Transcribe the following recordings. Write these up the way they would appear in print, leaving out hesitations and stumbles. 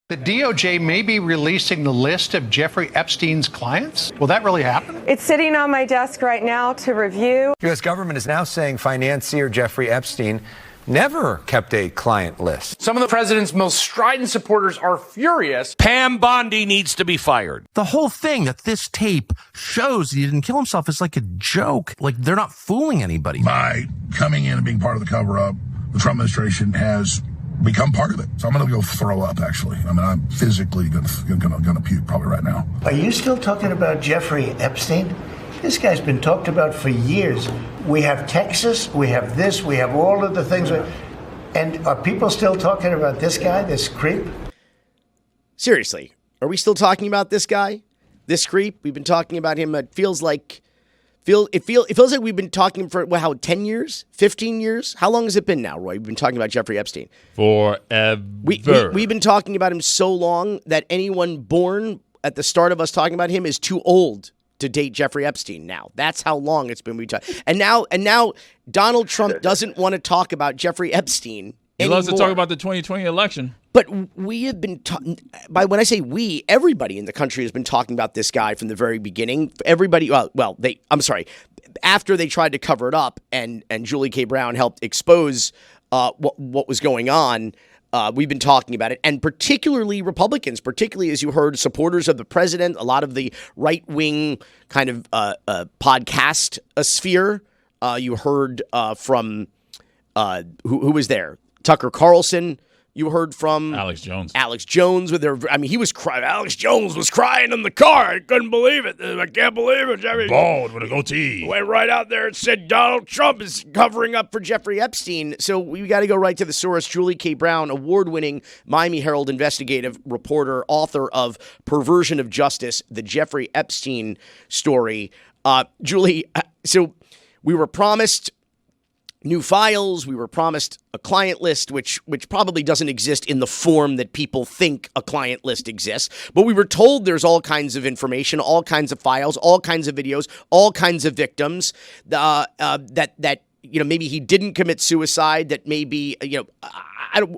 The DOJ may be releasing the list of Jeffrey Epstein's clients. Will that really happen? It's sitting on my desk right now to review. U.S. government is now saying financier Jeffrey Epstein never kept a client list. Some of the president's most strident supporters are furious. Pam Bondi needs to be fired. The whole thing that this tape shows he didn't kill himself is like a joke. Like, they're not fooling anybody. By coming in and being part of the cover-up, the Trump administration has become part of it. So I'm going to go throw up, actually. I mean, I'm physically going to puke probably right now. Are you still talking about Jeffrey Epstein? This guy's been talked about for years. We have Texas, we have this, we have all of the things. And are people still talking about this guy, this creep? Seriously, are we still talking about this guy, this creep? We've been talking about him. It feels like we've been talking for, 10 years, 15 years? How long has it been now, Roy? We've been talking about Jeffrey Epstein. Forever. We've been talking about him so long that anyone born at the start of us talking about him is too old to date Jeffrey Epstein now. That's how long it's been. And now Donald Trump doesn't want to talk about Jeffrey Epstein He anymore. loves to talk about the 2020 election. But we have been when I say we, everybody in the country has been talking about this guy from the very beginning. Everybody, after they tried to cover it up and Julie K. Brown helped expose what was going on, we've been talking about it, and particularly Republicans, particularly as you heard, supporters of the president, a lot of the right-wing kind of podcast sphere. You heard from who was there? Tucker Carlson. You heard from Alex Jones. He was crying. Alex Jones was crying in the car. I couldn't believe it. I can't believe it. Jeffrey Bald with a goatee. Went right out there and said Donald Trump is covering up for Jeffrey Epstein. So we got to go right to the source. Julie K. Brown, award-winning Miami Herald investigative reporter, author of Perversion of Justice, the Jeffrey Epstein story. Julie, so we were promised new files. We were promised a client list, which probably doesn't exist in the form that people think a client list exists. But we were told there's all kinds of information, all kinds of files, all kinds of videos, all kinds of victims that maybe he didn't commit suicide, that maybe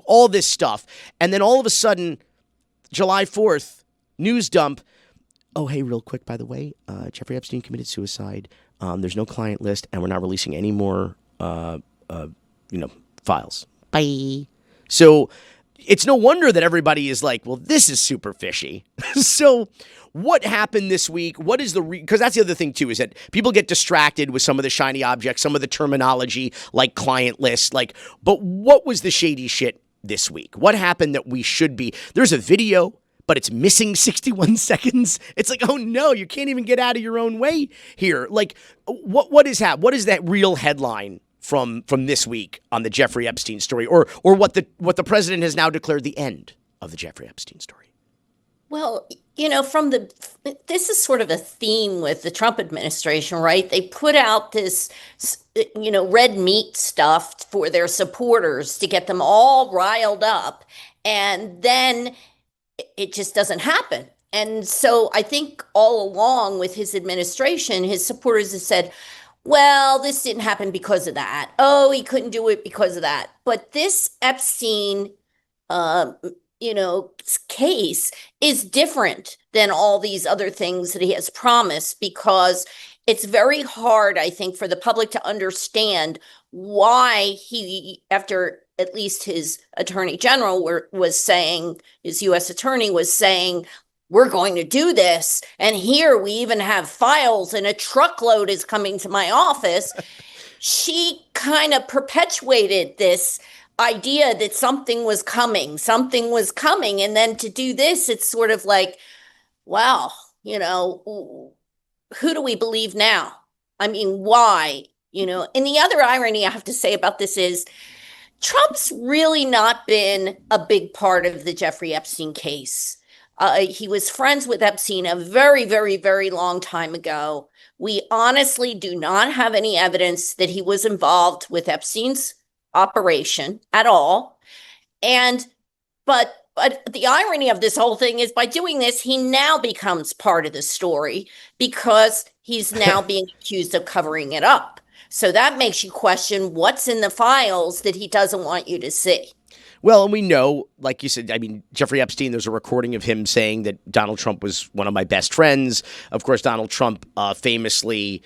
all this stuff. And then all of a sudden, July 4th, news dump. Oh, hey, real quick, by the way, Jeffrey Epstein committed suicide. There's no client list, and we're not releasing any more files. Bye. So it's no wonder that everybody is like, well, this is super fishy. So what happened this week? What is because that's the other thing too, is that people get distracted with some of the shiny objects, some of the terminology like client list, but what was the shady shit this week? What happened that we should be? There's a video, but it's missing 61 seconds. It's like, oh no, you can't even get out of your own way here. Like, what is that real headline from this week on the Jeffrey Epstein story, or what the president has now declared the end of the Jeffrey Epstein story? Well, this is sort of a theme with the Trump administration, right? They put out this, red meat stuff for their supporters to get them all riled up, and then it just doesn't happen. And so I think all along with his administration, his supporters have said, well, this didn't happen because of that. Oh, he couldn't do it because of that. But this Epstein, case is different than all these other things that he has promised, because it's very hard, I think, for the public to understand why he, after at least his attorney general was saying, his U.S. attorney was saying, we're going to do this. And here we even have files and a truckload is coming to my office. She kind of perpetuated this idea that something was coming. And then to do this, it's sort of like, wow, who do we believe now? I mean, why? And the other irony I have to say about this is Trump's really not been a big part of the Jeffrey Epstein case. He was friends with Epstein a very, very, very long time ago. We honestly do not have any evidence that he was involved with Epstein's operation at all. But the irony of this whole thing is by doing this, he now becomes part of the story because he's now being accused of covering it up. So that makes you question what's in the files that he doesn't want you to see. Well, and we know, like you said, I mean, Jeffrey Epstein, there's a recording of him saying that Donald Trump was one of my best friends. Of course, Donald Trump famously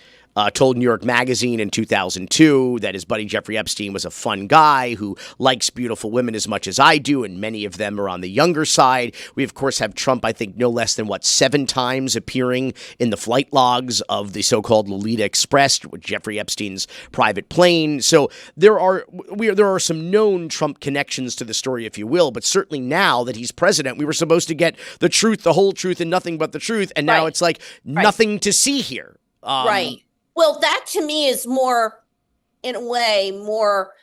told New York Magazine in 2002 that his buddy Jeffrey Epstein was a fun guy who likes beautiful women as much as I do, and many of them are on the younger side. We, of course, have Trump, I think, no less than, 7 times appearing in the flight logs of the so-called Lolita Express with Jeffrey Epstein's private plane. So there are some known Trump connections to the story, if you will, but certainly now that he's president, we were supposed to get the truth, the whole truth, and nothing but the truth, and now it's like nothing to see here. Right. Well, that to me is more, in a way, more,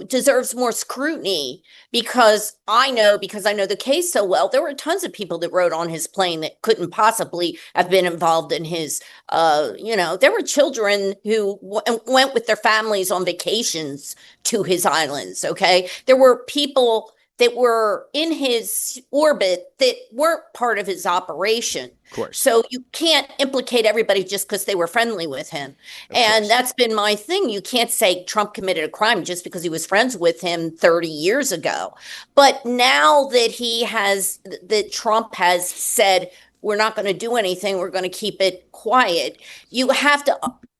deserves more scrutiny because I know the case so well. There were tons of people that rode on his plane that couldn't possibly have been involved in his, there were children who went with their families on vacations to his islands. Okay. There were people that were in his orbit that weren't part of his operation. Of course. So you can't implicate everybody just because they were friendly with him. And that's been my thing. You can't say Trump committed a crime just because he was friends with him 30 years ago. But now that Trump has said, we're not going to do anything, we're going to keep it quiet, you have to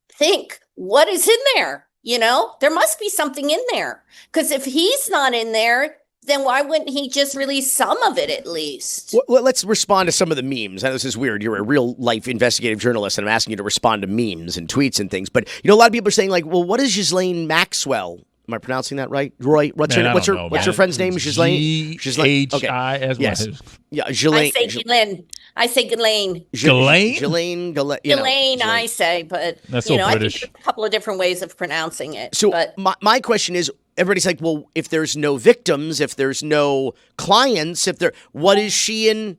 think, what is in there? There must be something in there. Because if he's not in there, then why wouldn't he just release some of it at least? Well, let's respond to some of the memes. I know this is weird. You're a real life investigative journalist, and I'm asking you to respond to memes and tweets and things. But, a lot of people are saying, like, well, what is Ghislaine Maxwell? Am I pronouncing that right? Roy, what's your friend's name? Ghislaine? G-H-I-S. Yes. Yeah, Ghislaine. I say Ghislaine. Ghislaine, I say, but, that's so I British. think there's a couple of different ways of pronouncing it. So but my question is, everybody's like, well, if there's no victims, if there's no clients, what is she in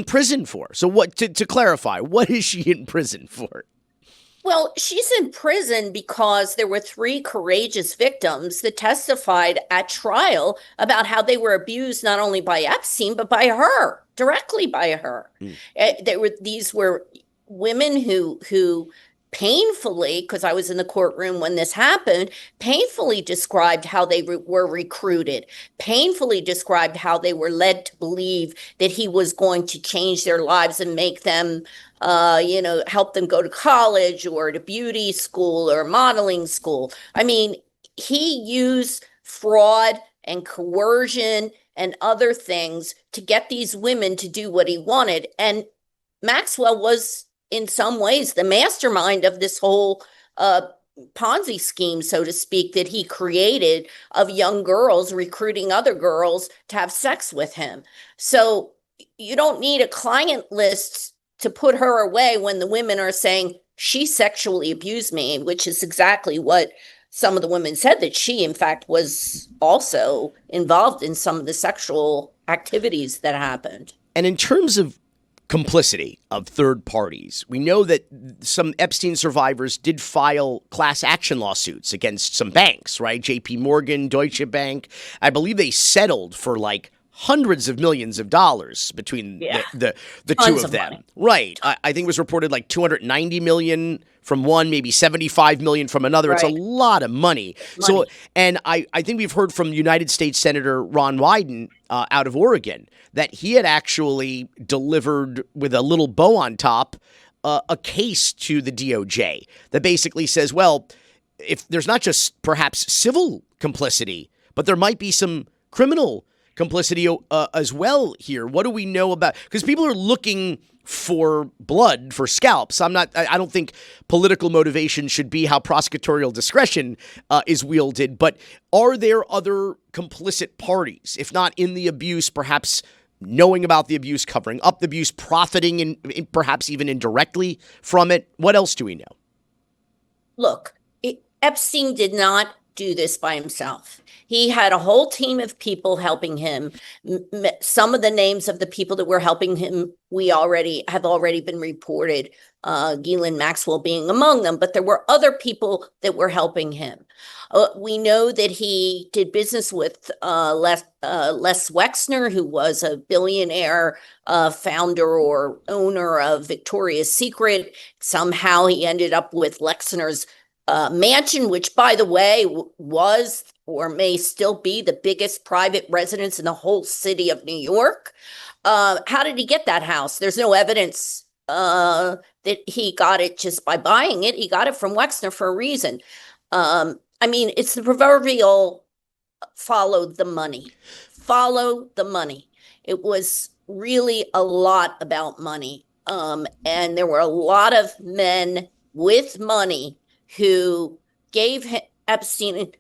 prison for? So to clarify, what is she in prison for? Well, she's in prison because there were 3 courageous victims that testified at trial about how they were abused not only by Epstein, but by her, directly by her. These were women who painfully, because I was in the courtroom when this happened, painfully described how they were recruited, painfully described how they were led to believe that he was going to change their lives and make them help them go to college or to beauty school or modeling school. I mean, he used fraud and coercion and other things to get these women to do what he wanted. And Maxwell was, in some ways, the mastermind of this whole Ponzi scheme, so to speak, that he created of young girls recruiting other girls to have sex with him. So you don't need a client list to put her away when the women are saying she sexually abused me, which is exactly what some of the women said, that she, in fact, was also involved in some of the sexual activities that happened. And in terms of complicity of third parties, we know that some Epstein survivors did file class action lawsuits against some banks, right? JP Morgan, Deutsche Bank. I believe they settled for like hundreds of millions of dollars between the two of them. Money. Right. I think it was reported like 290 million from one, maybe 75 million from another. Right. It's a lot of money. So, and I think we've heard from United States Senator Ron Wyden out of Oregon that he had actually delivered with a little bow on top a case to the DOJ that basically says, well, if there's not just perhaps civil complicity, but there might be some criminal complicity as well here. What do we know about? Because people are looking for blood, for scalps. I don't think political motivation should be how prosecutorial discretion is wielded. But are there other complicit parties, if not in the abuse, perhaps knowing about the abuse, covering up the abuse, profiting in perhaps even indirectly from it? What else do we know? Look, Epstein did not do this by himself. He had a whole team of people helping him. Some of the names of the people that were helping him have already been reported, Ghislaine Maxwell being among them, but there were other people that were helping him. We know that he did business with Les Wexner, who was a billionaire founder or owner of Victoria's Secret. Somehow he ended up with Wexner's mansion, which, by the way, was or may still be the biggest private residence in the whole city of New York. How did he get that house? There's no evidence that he got it just by buying it. He got it from Wexner for a reason. I mean, it's the proverbial follow the money. Follow the money. It was really a lot about money. And there were a lot of men with money who gave Epstein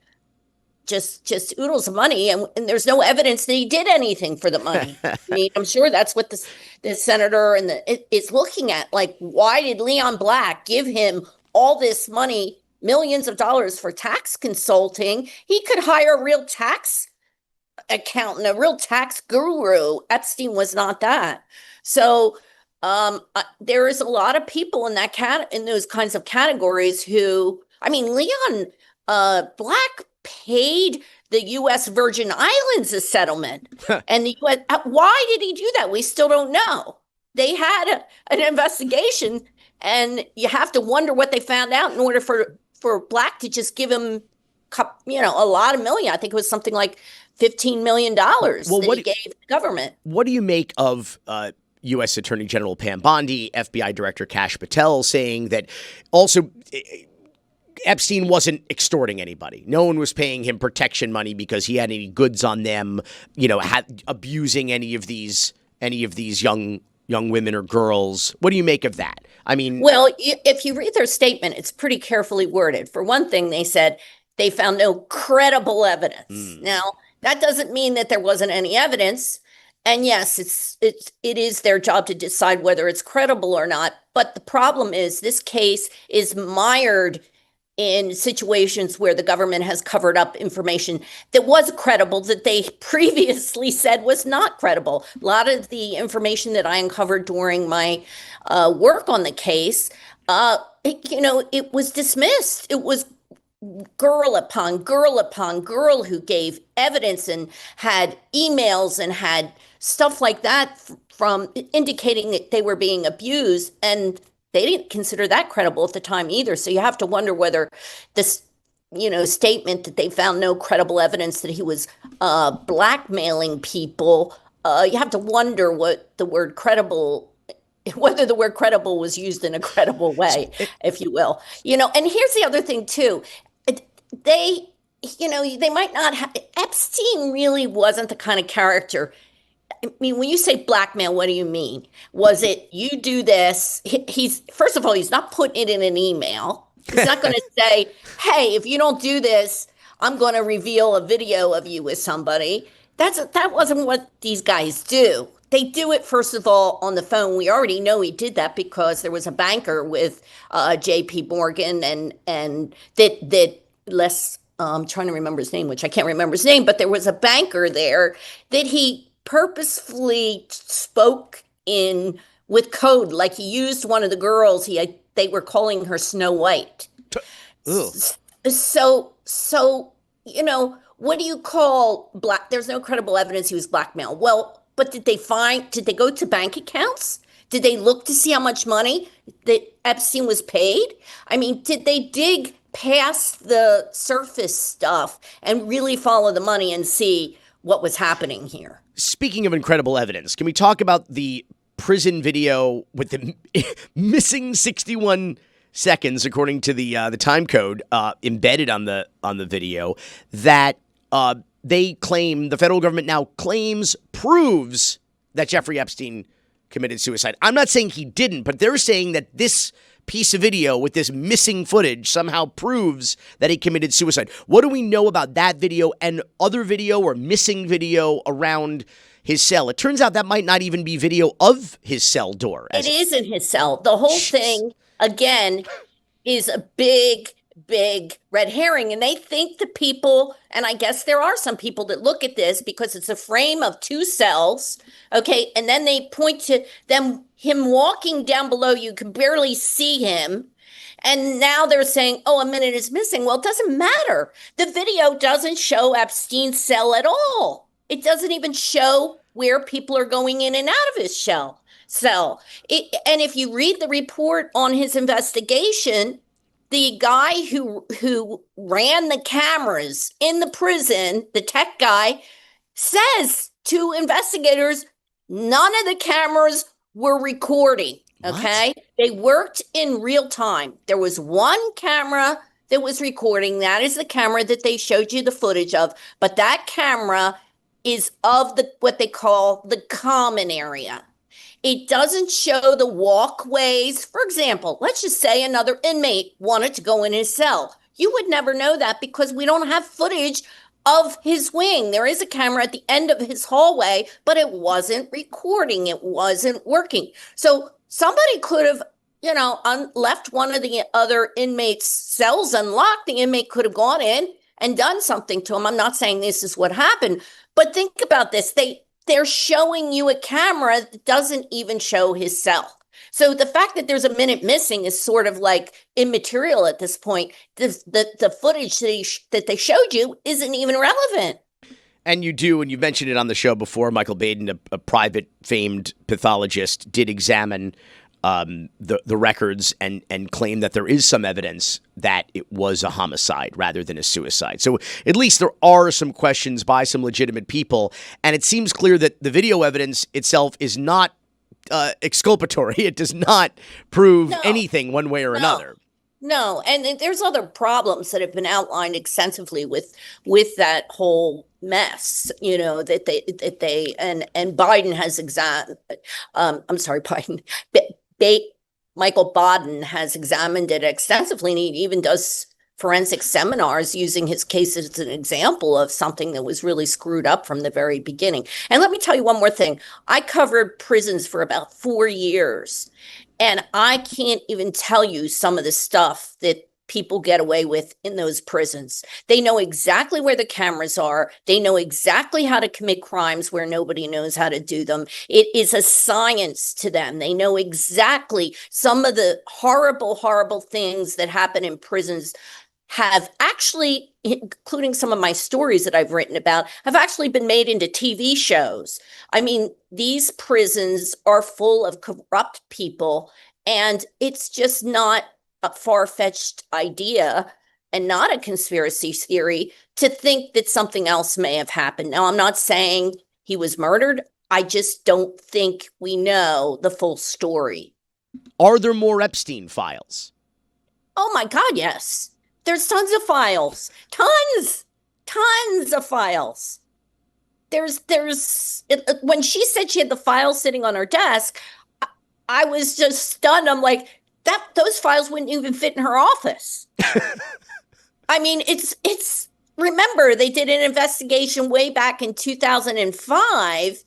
just oodles of money, and there's no evidence that he did anything for the money. I mean, I'm sure that's what the senator is looking at. Like, why did Leon Black give him all this money, millions of dollars for tax consulting? He could hire a real tax accountant, a real tax guru. Epstein was not that. So there is a lot of people in in those kinds of categories who, I mean, Leon Black paid the U.S. Virgin Islands a settlement. And the U.S., why did he do that? We still don't know. They had an investigation, and you have to wonder what they found out in order for Black to just give him, a lot of million. I think it was something like $15 million that he gave the government. What do you make of U.S. Attorney General Pam Bondi, FBI Director Kash Patel saying that also Epstein wasn't extorting anybody? No one was paying him protection money because he had any goods on them, abusing any of these young women or girls. What do you make of that? I mean, well, if you read their statement, it's pretty carefully worded. For one thing, they said they found no credible evidence. Now, that doesn't mean that there wasn't any evidence. And yes, it is their job to decide whether it's credible or not. But the problem is this case is mired in situations where the government has covered up information that was credible that they previously said was not credible. A lot of the information that I uncovered during my work on the case, it was dismissed. It was girl upon girl who gave evidence and had emails and had stuff like that from indicating that they were being abused, and they didn't consider that credible at the time either. So you have to wonder whether this, statement that they found no credible evidence that he was blackmailing people, you have to wonder what the word credible, whether the word credible was used in a credible way, if you will. And here's the other thing too. They might not have, Epstein really wasn't the kind of character. I mean, when you say blackmail, what do you mean? Was it you do this? He's first of all, he's not putting it in an email. He's not going to say, hey, if you don't do this, I'm going to reveal a video of you with somebody. That wasn't what these guys do. They do it, first of all, on the phone. We already know he did that because there was a banker with J.P. Morgan and that less, I'm trying to remember his name, which I can't remember his name, but there was a banker there that he purposefully spoke in with code, like he used one of the girls. They were calling her Snow White. So what do you call black? There's no credible evidence he was blackmailed. Well, but did they go to bank accounts? Did they look to see how much money that Epstein was paid? I mean, did they dig past the surface stuff and really follow the money and see what was happening here? Speaking of incredible evidence, can we talk about the prison video with the missing 61 seconds, according to the time code embedded on the video, that they claim, the federal government now claims, proves that Jeffrey Epstein committed suicide? I'm not saying he didn't, but they're saying that this piece of video with this missing footage somehow proves that he committed suicide. What do we know about that video and other video or missing video around his cell? It turns out that might not even be video of his cell door. It is in his cell. The whole thing, again, is a big red herring. And they think the people, and I guess there are some people that look at this because it's a frame of two cells, okay? And then they point to him walking down below. You can barely see him. And now they're saying, oh, a minute is missing. Well, it doesn't matter. The video doesn't show Epstein's cell at all. It doesn't even show where people are going in and out of his cell. And if you read the report on his investigation, the guy who ran the cameras in the prison, the tech guy, says to investigators, none of the cameras were recording. Okay. What? They worked in real time. There was one camera that was recording. That is the camera that they showed you the footage of. But that camera is of what they call the common area. It doesn't show the walkways. For example, let's just say another inmate wanted to go in his cell. You would never know that because we don't have footage of his wing. There is a camera at the end of his hallway, but it wasn't recording. It wasn't working. So somebody could have, left one of the other inmates' cells unlocked. The inmate could have gone in and done something to him. I'm not saying this is what happened, but think about this. They're showing you a camera that doesn't even show his cell. So the fact that there's a minute missing is sort of like immaterial at this point. The footage that they showed you isn't even relevant. And you mentioned it on the show before, Michael Baden, a private famed pathologist, did examine the records and claim that there is some evidence that it was a homicide rather than a suicide. So at least there are some questions by some legitimate people. And it seems clear that the video evidence itself is not exculpatory. It does not prove anything one way or another. No, and there's other problems that have been outlined extensively with that whole mess, that they and Biden has Michael Baden has examined it extensively, and he even does forensic seminars using his case as an example of something that was really screwed up from the very beginning. And let me tell you one more thing. I covered prisons for about 4 years, and I can't even tell you some of the stuff that people get away with in those prisons. They know exactly where the cameras are. They know exactly how to commit crimes where nobody knows how to do them. It is a science to them. They know exactly some of the horrible, horrible things that happen in prisons have actually, including some of my stories that I've written about, have actually been made into TV shows. I mean, these prisons are full of corrupt people, and it's just not a far-fetched idea and not a conspiracy theory to think that something else may have happened. Now, I'm not saying he was murdered. I just don't think we know the full story. Are there more Epstein files? Oh my God, yes. There's tons of files. Tons of files. When she said she had the files sitting on her desk, I was just stunned. I'm like, those files wouldn't even fit in her office. I mean, remember, they did an investigation way back in 2005.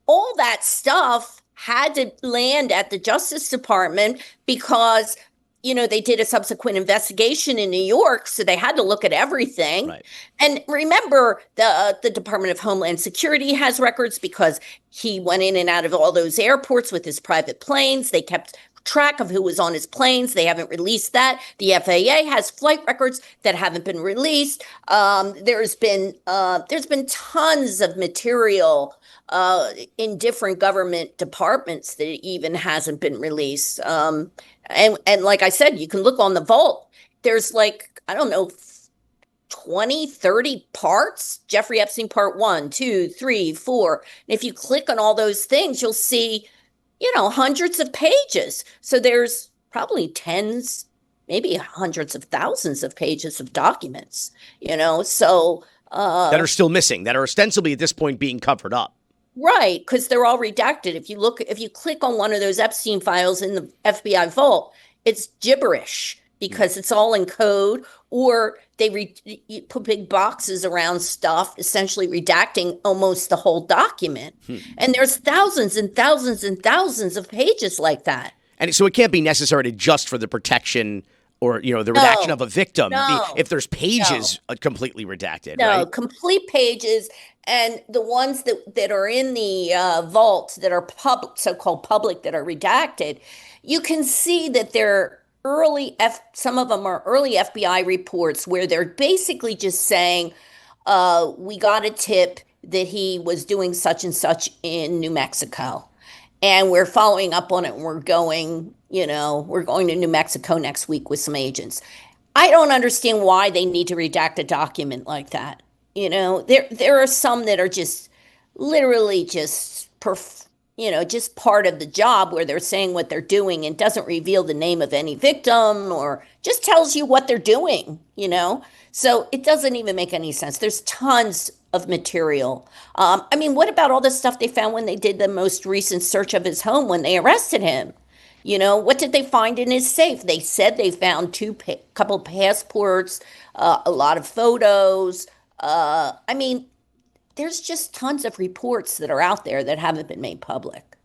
All that stuff had to land at the Justice Department because, they did a subsequent investigation in New York, so they had to look at everything. Right. And remember, the Department of Homeland Security has records because he went in and out of all those airports with his private planes. They kept track of who was on his planes. They haven't released that. The FAA has flight records that haven't been released. There's been tons of material in different government departments that even hasn't been released. And like I said, you can look on the vault. There's 20, 30 parts. Jeffrey Epstein part 1, 2, 3, 4. And if you click on all those things, you'll see hundreds of pages. So there's probably tens, maybe hundreds of thousands of pages of documents, that are still missing, that are ostensibly at this point being covered up. Right, because they're all redacted. If you click on one of those Epstein files in the FBI vault, it's gibberish because it's all in code, or you put big boxes around stuff, essentially redacting almost the whole document. And there's thousands and thousands and thousands of pages like that. And so it can't be necessary just for the protection or, the redaction of a victim. If there's pages completely redacted, right? Complete pages. And the ones that are in the vault that are public, so-called public, that are redacted, you can see that they're some of them are early FBI reports where they're basically just saying, we got a tip that he was doing such and such in New Mexico. And we're following up on it. And we're going to New Mexico next week with some agents. I don't understand why they need to redact a document like that. There are some that are just literally just just part of the job where they're saying what they're doing and doesn't reveal the name of any victim or just tells you what they're doing. So it doesn't even make any sense. There's tons of material. What about all the stuff they found when they did the most recent search of his home when they arrested him? What did they find in his safe? They said they found couple passports, a lot of photos. There's just tons of reports that are out there that haven't been made public.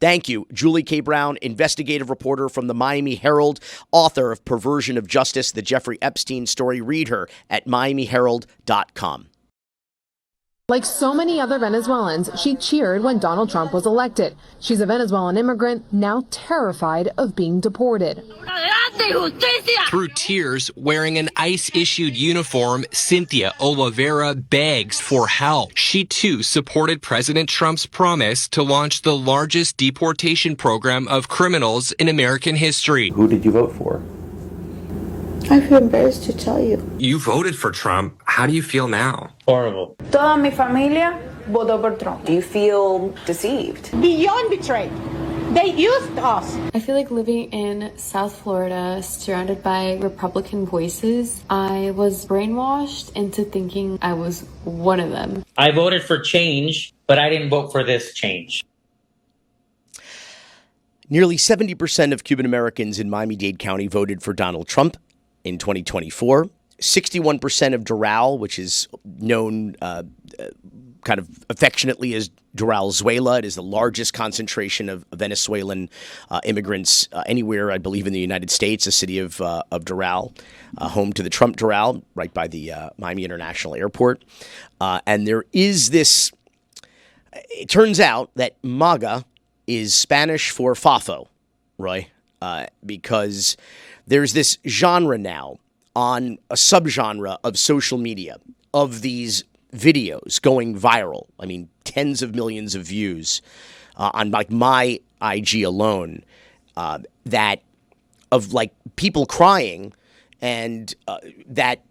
Thank you, Julie K. Brown, investigative reporter from the Miami Herald, author of Perversion of Justice, the Jeffrey Epstein story. Read her at miamiherald.com. Like so many other Venezuelans, she cheered when Donald Trump was elected. She's a Venezuelan immigrant, now terrified of being deported. Through tears, wearing an ICE-issued uniform, Cynthia Oliveira begs for help. She, too, supported President Trump's promise to launch the largest deportation program of criminals in American history. Who did you vote for? I feel embarrassed to tell you. You voted for Trump. How do you feel now? Horrible. Toda mi familia votó por Trump. Do you feel deceived? Beyond betrayed. They used us. I feel like living in South Florida, surrounded by Republican voices, I was brainwashed into thinking I was one of them. I voted for change, but I didn't vote for this change. Nearly 70% of Cuban Americans in Miami-Dade County voted for Donald Trump in 2024. 61% of Doral, which is known kind of affectionately as Doralzuela. It is the largest concentration of Venezuelan immigrants anywhere, I believe, in the United States, the city of Doral, home to the Trump Doral, right by the Miami International Airport. And there is this, it turns out that MAGA is Spanish for FAFO, right? Because there's this genre now on a subgenre of social media of these videos going viral. I mean, tens of millions of views on like my IG alone, that of like people crying and that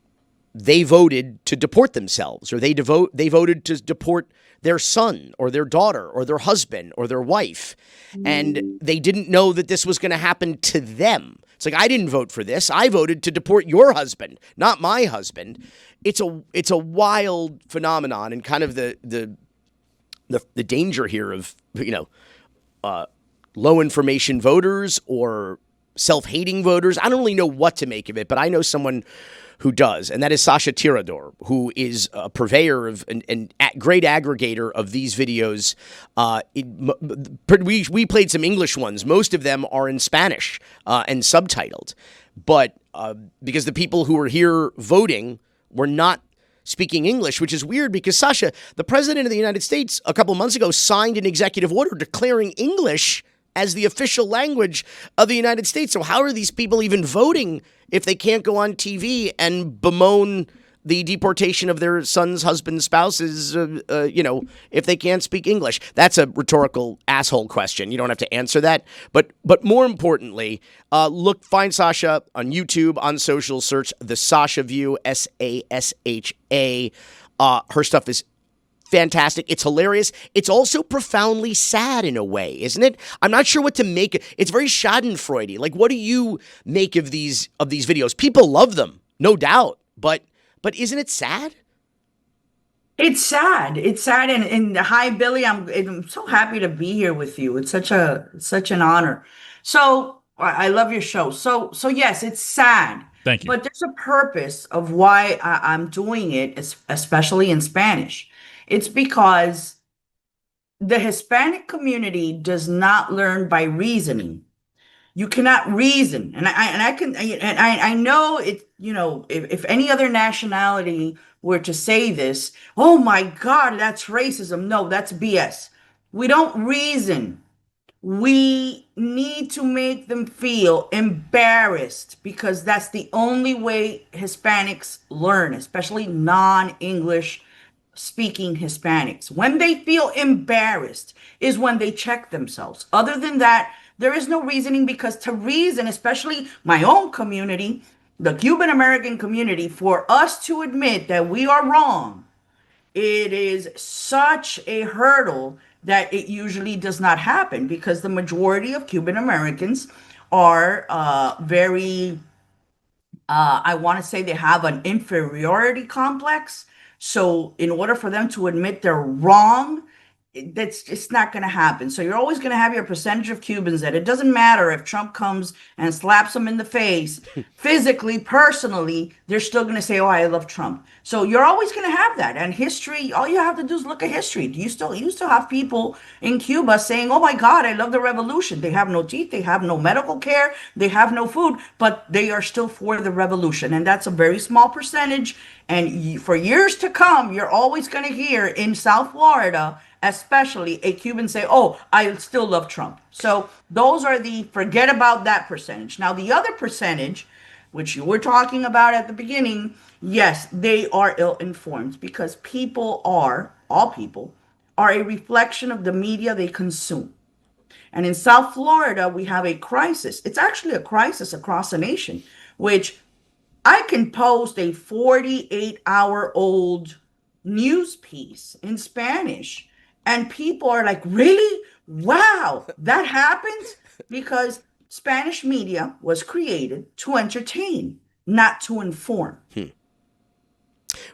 they voted to deport themselves, or they voted to deport their son or their daughter or their husband or their wife. And they didn't know that this was going to happen to them. It's like, I didn't vote for this. I voted to deport your husband, not my husband. It's a wild phenomenon, and kind of the danger here of, low information voters or self-hating voters. I don't really know what to make of it, but I know someone who does, and that is Sasha Tirador, who is a purveyor of and great aggregator of these videos. We played some English ones. Most of them are in Spanish and subtitled, but because the people who were here voting were not speaking English, which is weird because, Sasha, the president of the United States a couple months ago signed an executive order declaring English as the official language of the United States. So how are these people even voting if they can't go on TV and bemoan the deportation of their sons, husbands, spouses, if they can't speak English? That's a rhetorical asshole question. You don't have to answer that. But more importantly, find Sasha on YouTube, on social, search The Sasha View, Sasha. Her stuff is fantastic. It's hilarious. It's also profoundly sad in a way, isn't it? I'm not sure what to make. It's very Schadenfreudy. Like, what do you make of these videos? People love them, no doubt. But isn't it sad? It's sad. It's sad. And hi, Billy. I'm so happy to be here with you. It's such an honor. So I love your show. So yes, it's sad. Thank you. But there's a purpose of why I'm doing it, especially in Spanish. It's because the Hispanic community does not learn by reasoning. You cannot reason, and I know it. If any other nationality were to say this, oh my God, that's racism. No, that's BS. We don't reason. We need to make them feel embarrassed, because that's the only way Hispanics learn, especially non-English speaking Hispanics. When they feel embarrassed is when they check themselves. Other than that, there is no reasoning, because to reason, especially my own community, the Cuban American community, for us to admit that we are wrong, it is such a hurdle that it usually does not happen, because the majority of Cuban Americans are very, I want to say they have an inferiority complex. So in order for them to admit they're wrong, it's not going to happen. So you're always going to have your percentage of Cubans that it doesn't matter if Trump comes and slaps them in the face physically, personally, they're still going to say, oh, I love Trump. So you're always going to have that. And history, all you have to do is look at history. You still have people in Cuba saying, oh my God, I love the revolution. They have no teeth, they have no medical care, they have no food, but they are still for the revolution. And that's a very small percentage. And for years to come, you're always going to hear in South Florida, especially, a Cuban say, oh, I still love Trump. So those are forget about that percentage. Now, the other percentage, which you were talking about at the beginning, yes, they are ill-informed, because all people are a reflection of the media they consume. And in South Florida, we have a crisis. It's actually a crisis across the nation, which I can post a 48-hour-old news piece in Spanish, and people are like, really? Wow, that happens? Because Spanish media was created to entertain, not to inform.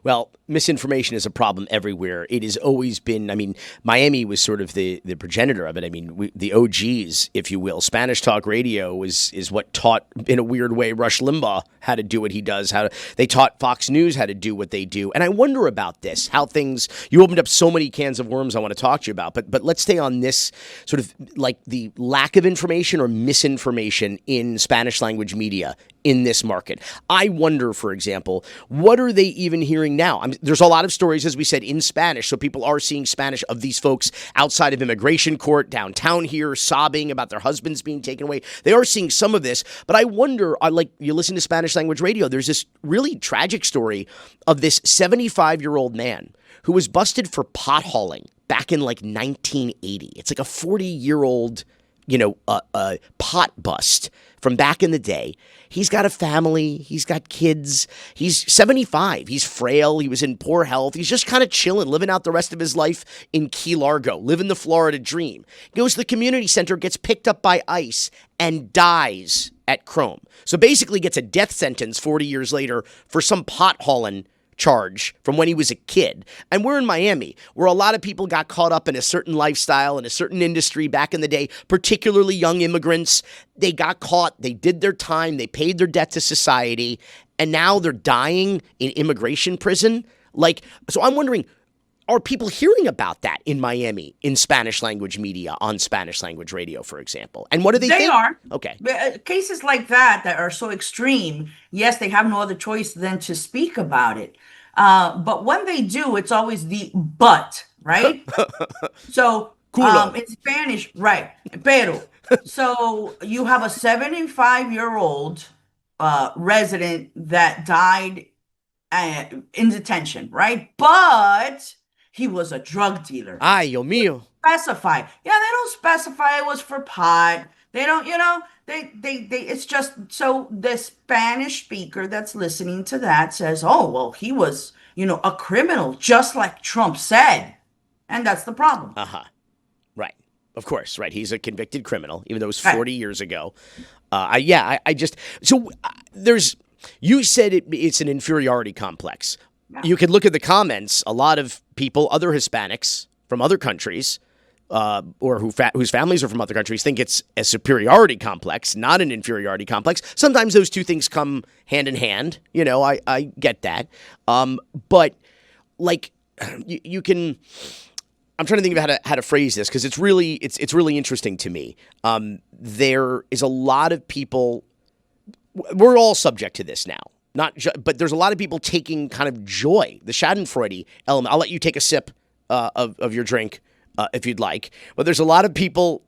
Well, misinformation is a problem everywhere. It has always been, I mean, Miami was sort of the progenitor of it. I mean, the OGs, if you will. Spanish talk radio is what taught, in a weird way, Rush Limbaugh how to do what he does. They taught Fox News how to do what they do. And I wonder about this, how things, you opened up so many cans of worms I want to talk to you about. But let's stay on this sort of like the lack of information or misinformation in Spanish language media in this market. I wonder, for example, what are they even hearing now? There's a lot of stories, as we said, in Spanish, so people are seeing Spanish of these folks outside of immigration court downtown here, sobbing about their husbands being taken away. They are seeing some of this, but I wonder, like, you listen to Spanish language radio, there's this really tragic story of this 75-year-old man who was busted for pot hauling back in like 1980. It's like a 40-year-old, pot bust from back in the day. He's got a family. He's got kids. He's 75. He's frail. He was in poor health. He's just kind of chilling, living out the rest of his life in Key Largo, living the Florida dream. Goes to the community center, gets picked up by ICE, and dies at Chrome. So basically gets a death sentence 40 years later for some pot hauling charge from when he was a kid. And we're in Miami, where a lot of people got caught up in a certain lifestyle in a certain industry back in the day, particularly young immigrants. They got caught, they did their time, they paid their debt to society, and now they're dying in immigration prison. So I'm wondering, are people hearing about that in Miami in Spanish language media, on Spanish language radio, for example? And what do they think? They are. Okay. Cases like that are so extreme, yes, they have no other choice than to speak about it. But when they do, it's always the but, right? So in Spanish, right, pero. So you have a 75-year-old resident that died in detention, right? But he was a drug dealer. Ay, Dios mío. Specify. Yeah, they don't specify it was for pot. They don't, it's just, so the Spanish speaker that's listening to that says, oh, well, he was, a criminal, just like Trump said. And that's the problem. Uh-huh. Right. Of course, right. He's a convicted criminal, even though it was 40 years ago. You said it's an inferiority complex. Yeah. You could look at the comments. A lot of people, other Hispanics from other countries, or whose families are from other countries, think it's a superiority complex, not an inferiority complex. Sometimes those two things come hand in hand. I get that. But like you can. I'm trying to think of how to phrase this, because it's really interesting to me. There is a lot of people. We're all subject to this now. But there's a lot of people taking kind of joy, the Schadenfreude element. I'll let you take a sip of your drink if you'd like. But there's a lot of people,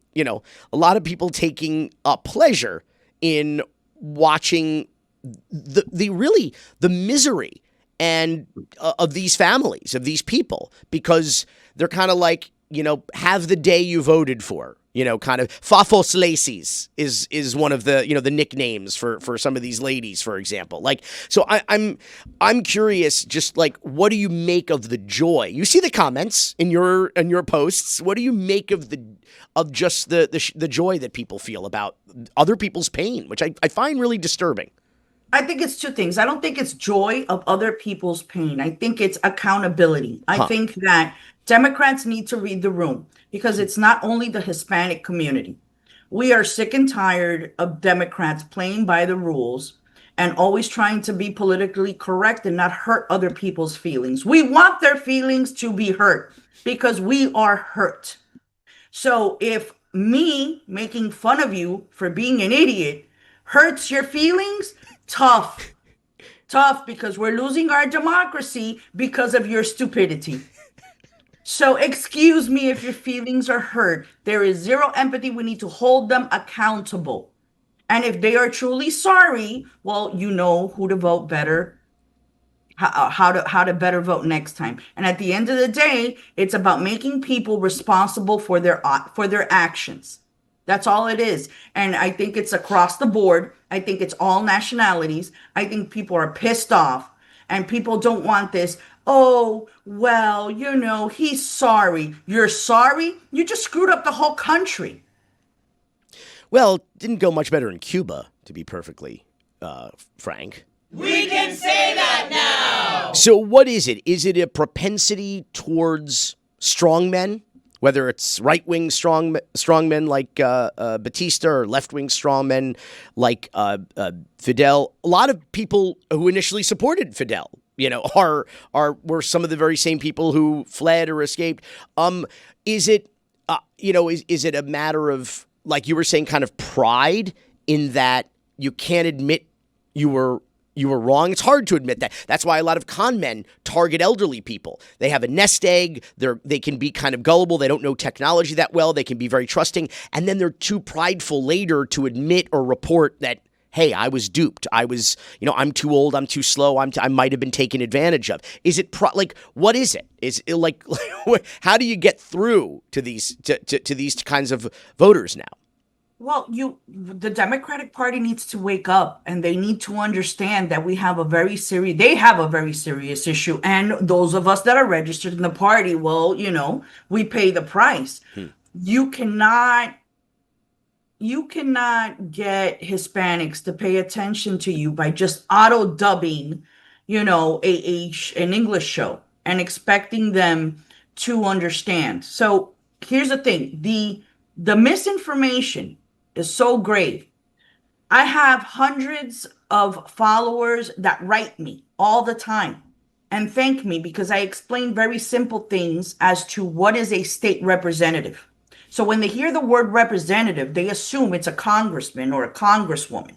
taking pleasure in watching the misery and of these families, of these people, because they're kind of like, have the day you voted for. Kind of FAFO'd is one of the, the nicknames for some of these ladies, for example. Like, so I'm curious, just like, what do you make of the joy? You see the comments in your posts. What do you make of just the joy that people feel about other people's pain, which I find really disturbing? I think it's two things. I don't think it's joy of other people's pain. I think it's accountability. I think that Democrats need to read the room, because it's not only the Hispanic community. We are sick and tired of Democrats playing by the rules and always trying to be politically correct and not hurt other people's feelings. We want their feelings to be hurt because we are hurt. So if me making fun of you for being an idiot hurts your feelings, tough, because we're losing our democracy because of your stupidity. So excuse me if your feelings are hurt. There is zero empathy. We need to hold them accountable. And if they are truly sorry, well, you know who to vote better, how to better vote next time. And at the end of the day, it's about making people responsible for their actions. That's all it is. And I think it's across the board. I think it's all nationalities. I think people are pissed off and people don't want this. Oh, well, he's sorry. You're sorry? You just screwed up the whole country. Well, it didn't go much better in Cuba, to be perfectly frank. We can say that now! So what is it? Is it a propensity towards strongmen? Whether it's right-wing strongmen like Batista or left-wing strongmen like Fidel. A lot of people who initially supported Fidel, were some of the very same people who fled or escaped. Is it, is it a matter of, like you were saying, kind of pride in that you can't admit you were wrong? It's hard to admit that. That's why a lot of con men target elderly people. They have a nest egg. They can be kind of gullible. They don't know technology that well. They can be very trusting. And then they're too prideful later to admit or report that, hey, I was duped. I was, I'm too old. I'm too slow. I might have been taken advantage of. Is it what is it? Is it like how do you get through to these kinds of voters now? Well, the Democratic Party needs to wake up, and they need to understand that they have a very serious issue. And those of us that are registered in the party, well, we pay the price. You cannot get Hispanics to pay attention to you by just auto dubbing, an English show and expecting them to understand. So here's the thing. The misinformation is so grave. I have hundreds of followers that write me all the time and thank me because I explain very simple things as to what is a state representative. So when they hear the word representative, they assume it's a congressman or a congresswoman.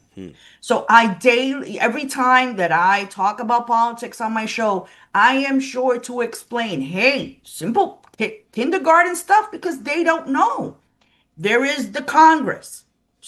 So every time that I talk about politics on my show, I am sure to explain, hey, simple kindergarten stuff, because they don't know. There is the Congress,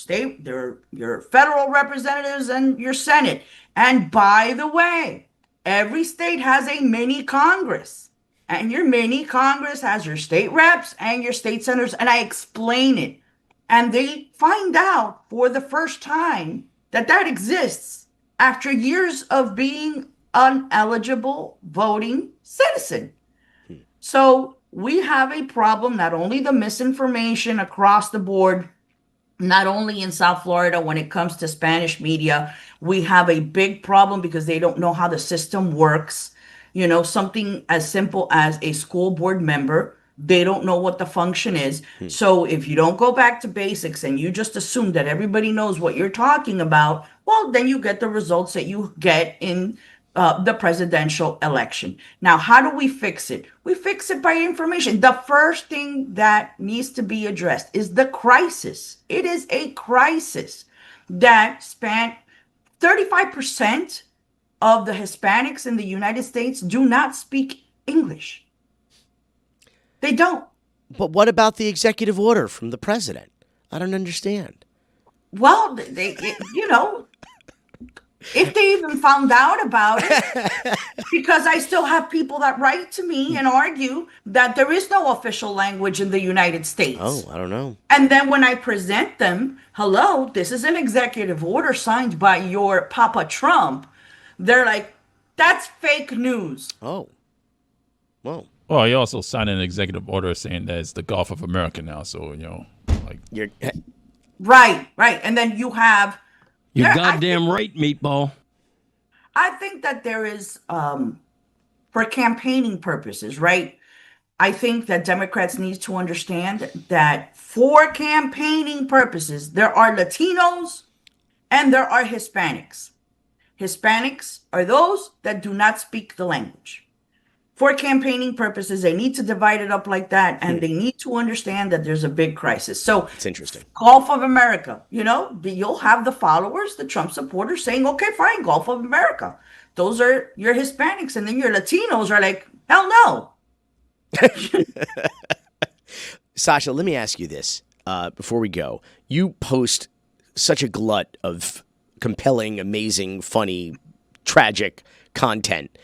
your federal representatives and your Senate. And by the way, every state has a mini Congress. And your mini Congress has your state reps and your state senators. And I explain it. And they find out for the first time that exists after years of being an eligible voting citizen. So we have a problem, not only the misinformation across the board, not only in South Florida when it comes to Spanish media, we have a big problem because they don't know how the system works. Something as simple as a school board member, they don't know what the function is. So if you don't go back to basics and you just assume that everybody knows what you're talking about, well, then you get the results that you get in the presidential election. Now, how do we fix it? We fix it by information. The first thing that needs to be addressed is the crisis. It is a crisis that spanned 35% of the Hispanics in the United States do not speak English. They don't. But what about the executive order from the president? I don't understand. Well, If they even found out about it, because I still have people that write to me and argue that there is no official language in the United States. Oh, I don't know. And then when I present them, hello, this is an executive order signed by your Papa Trump, they're like, that's fake news. Oh. Whoa. Well, you also signed an executive order saying that it's the Gulf of America now. So, You're Right. And then you have... You're goddamn right, meatball. I think that there is, for campaigning purposes, right? I think that Democrats need to understand that for campaigning purposes, there are Latinos and there are Hispanics. Hispanics are those that do not speak the language. For campaigning purposes, they need to divide it up like that, and they need to understand that there's a big crisis. So it's interesting. Gulf of America, you'll have the followers, the Trump supporters saying, okay, fine, Gulf of America. Those are your Hispanics, and then your Latinos are like, hell no. Sasha, let me ask you this before we go. You post such a glut of compelling, amazing, funny, tragic content.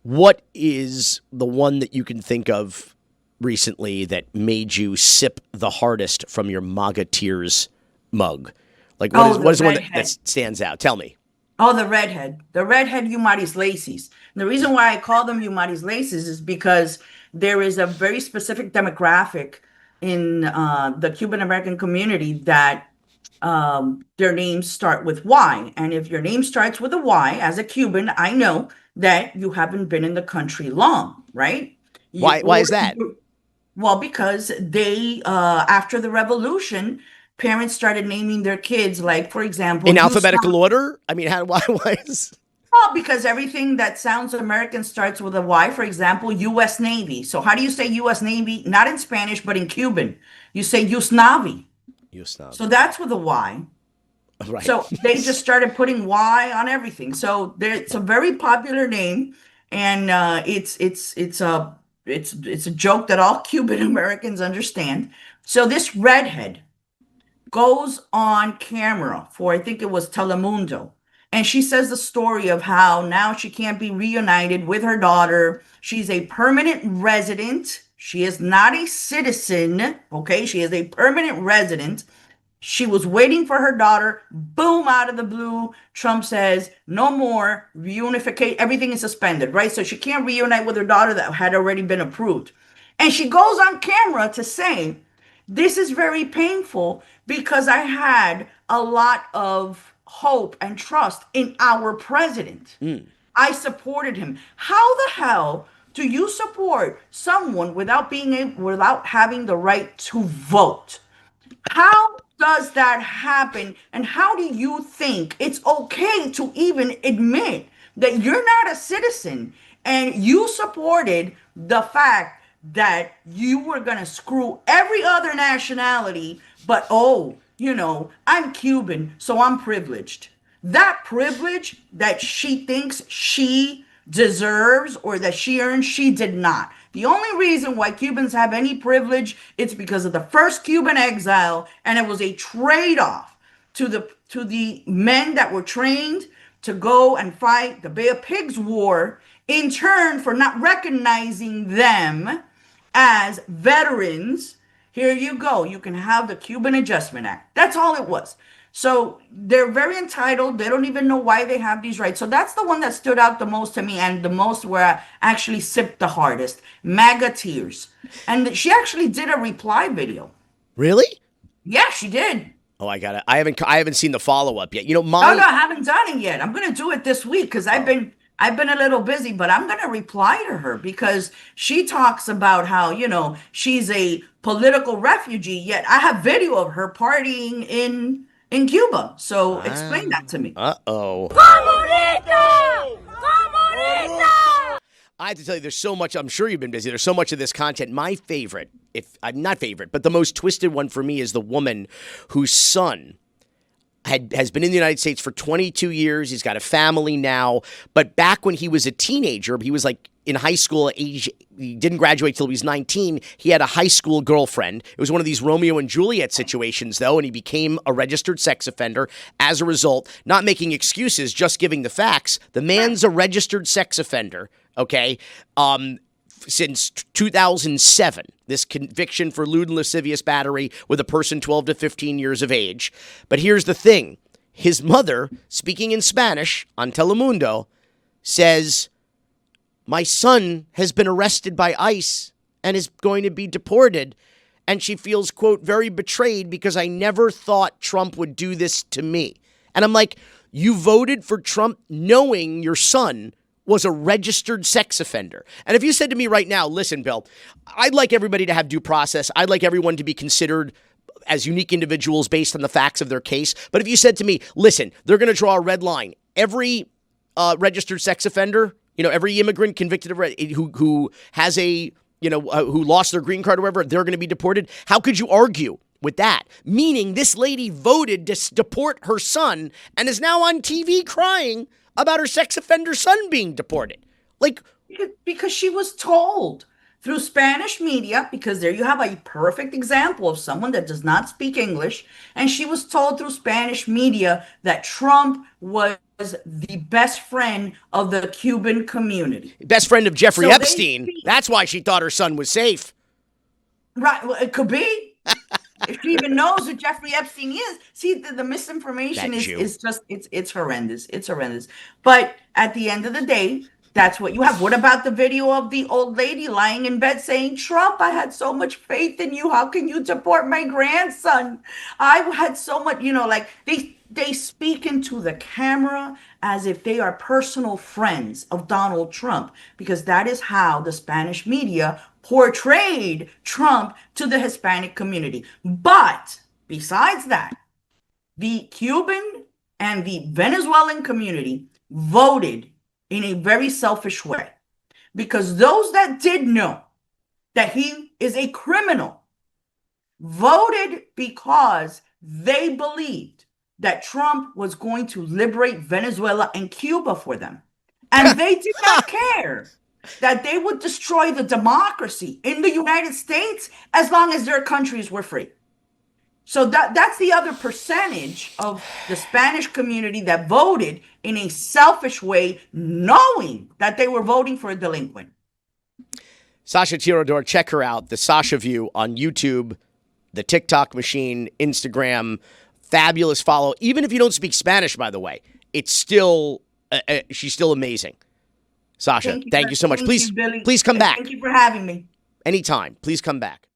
What is the one that you can think of recently that made you sip the hardest from your MAGA tears mug? Like, what is the one that stands out? Tell me. Oh, the redhead. The redhead Eumaris Laces. And the reason why I call them Eumaris Laces is because there is a very specific demographic in the Cuban American community that their names start with Y. And if your name starts with a Y, as a Cuban, I know that you haven't been in the country long, right? Why is that? Well, because they, after the revolution, parents started naming their kids, like, for example... In alphabetical order? I mean, why is... Well, because everything that sounds American starts with a Y. For example, U.S. Navy. So how do you say U.S. Navy? Not in Spanish, but in Cuban. You say Yus Navi. So that's with a Y. Right. So they just started putting Y on everything. So it's a very popular name, and it's a joke that all Cuban Americans understand. So this redhead goes on camera for, I think it was Telemundo, and she says the story of how now she can't be reunited with her daughter. She's a permanent resident. She is not a citizen. Okay, she is a permanent resident. She was waiting for her daughter. Boom, out of the blue, Trump says, no more reunification. Everything is suspended, right? So she can't reunite with her daughter that had already been approved. And she goes on camera to say, this is very painful because I had a lot of hope and trust in our president. I supported him. How the hell do you support someone without having the right to vote? How does that happen? And how do you think it's okay to even admit that you're not a citizen and you supported the fact that you were going to screw every other nationality, but I'm Cuban, so I'm privileged. That privilege that she thinks she deserves or that she earned, she did not. The only reason why Cubans have any privilege, it's because of the first Cuban exile, and it was a trade-off to the men that were trained to go and fight the Bay of Pigs War in turn for not recognizing them as veterans. Here you go. You can have the Cuban Adjustment Act. That's all it was. So they're very entitled. They don't even know why they have these rights. So that's the one that stood out the most to me, and the most where I actually sipped the hardest. MAGA tears. And she actually did a reply video. Really? Yeah, she did. Oh, I haven't seen the follow-up yet. No, I haven't done it yet. I'm going to do it this week because I've been a little busy, but I'm going to reply to her because she talks about how, she's a political refugee, yet I have video of her partying in Cuba. So explain that to me. Uh-oh. ¡Comunista! ¡Comunista! I have to tell you, there's so much. I'm sure you've been busy. There's so much of this content. My favorite, not favorite, but the most twisted one for me is the woman whose son has been in the United States for 22 years. He's got a family now. But back when he was a teenager, he was like in high school, he didn't graduate till he was 19. He had a high school girlfriend. It was one of these Romeo and Juliet situations, though, and he became a registered sex offender as a result. Not making excuses, just giving the facts. The man's a registered sex offender, okay, since 2007. This conviction for lewd and lascivious battery with a person 12 to 15 years of age. But here's the thing. His mother, speaking in Spanish on Telemundo, says, my son has been arrested by ICE and is going to be deported. And she feels, quote, very betrayed because I never thought Trump would do this to me. And I'm like, you voted for Trump knowing your son was a registered sex offender. And if you said to me right now, listen, Bill, I'd like everybody to have due process. I'd like everyone to be considered as unique individuals based on the facts of their case. But if you said to me, listen, they're going to draw a red line. Every registered sex offender, every immigrant convicted of who has a, who lost their green card or whatever, they're going to be deported. How could you argue with that? Meaning this lady voted to deport her son and is now on TV crying about her sex offender son being deported. Like, because she was told through Spanish media, because there you have a perfect example of someone that does not speak English, and she was told through Spanish media that Trump was the best friend of the Cuban community. Best friend of Jeffrey Epstein. That's why she thought her son was safe. Right. Well, it could be. If she even knows who Jeffrey Epstein is. See, the misinformation is just, it's horrendous. It's horrendous. But at the end of the day, that's what you have. What about the video of the old lady lying in bed saying, Trump, I had so much faith in you. How can you deport my grandson? I had so much, like they speak into the camera as if they are personal friends of Donald Trump, because that is how the Spanish media portrayed Trump to the Hispanic community. But besides that, the Cuban and the Venezuelan community voted in a very selfish way, because those that did know that he is a criminal voted because they believed that Trump was going to liberate Venezuela and Cuba for them. And they did not care that they would destroy the democracy in the United States as long as their countries were free. So that's the other percentage of the Spanish community that voted in a selfish way, knowing that they were voting for a delinquent. Sasha Tirador, check her out. The Sasha View on YouTube, the TikTok machine, Instagram. Fabulous follow. Even if you don't speak Spanish, by the way, it's still she's still amazing. Sasha, thank you so much. Please come back. Thank you for having me. Anytime. Please come back.